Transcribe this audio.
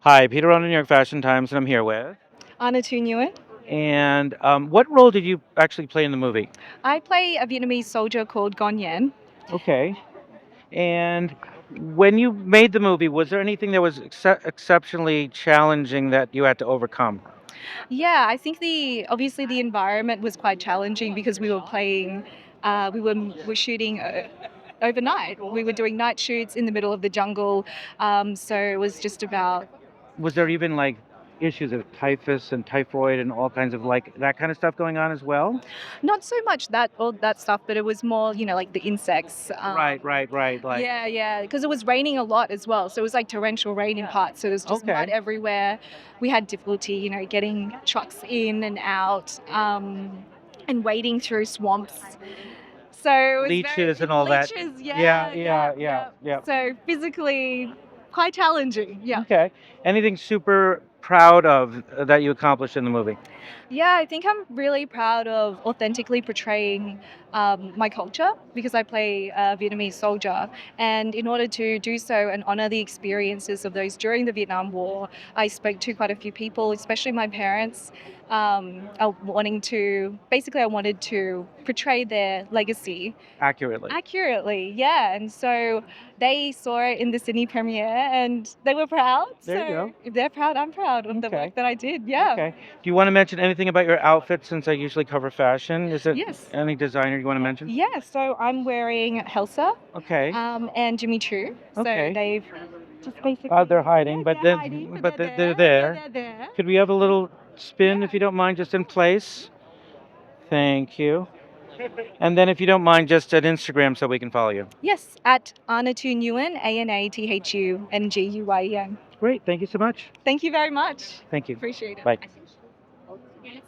Hi, Peter on New York Fashion Times, and I'm here with. Anathunguyen. And what role did you actually play in the movie? I play a Vietnamese soldier called Yen. Okay. And when you made the movie, was there anything that was exceptionally challenging that you had to overcome? Yeah, I think the obviously the environment was quite challenging because we were playing, we were shooting overnight. We were doing night shoots in the middle of the jungle, so it was just about Was there even like issues of typhus and typhoid and all kinds of like that kind of stuff going on as well? not so much that all that stuff, but it was more like the insects. Right. Like, Yeah, because it was raining a lot as well. So it was like torrential rain in parts. So there was just mud okay. everywhere. We had difficulty, getting trucks in and out, and wading through swamps. So it was very Leeches and all that. leeches. Yeah, Yeah. yeah. So physically quite challenging. Yeah. Okay. Anything super proud of that you accomplished in the movie? Yeah, I think I'm really proud of authentically portraying my culture because I play a Vietnamese soldier. And in order to do so and honor the experiences of those during the Vietnam War, I spoke to quite a few people, especially my parents, I wanted to portray their legacy Accurately. accurately. Yeah. And so they saw it in the Sydney premiere and they were proud. There you So go. if they're proud, I'm proud of the Okay. work that I did. Yeah. Okay. Do you want to mention anything about your outfit since I usually cover fashion? Is it Yes. any designer you want to mention? Yeah, so I'm wearing Helsa Okay. and Jimmy Choo. So Okay. they've just basically, They're hiding, yeah, but they're hiding, then but but they're they're there. Yeah, there. they're there. Could we have a little spin if Yeah. you don't mind, just in place? Thank you. And then if you don't mind, just at Instagram so we can follow you. Yes, at Anatu Nguyen, Anathunguyen. Great. Thank you so much. Thank you very much. Thank you. Appreciate it. Bye. Yes.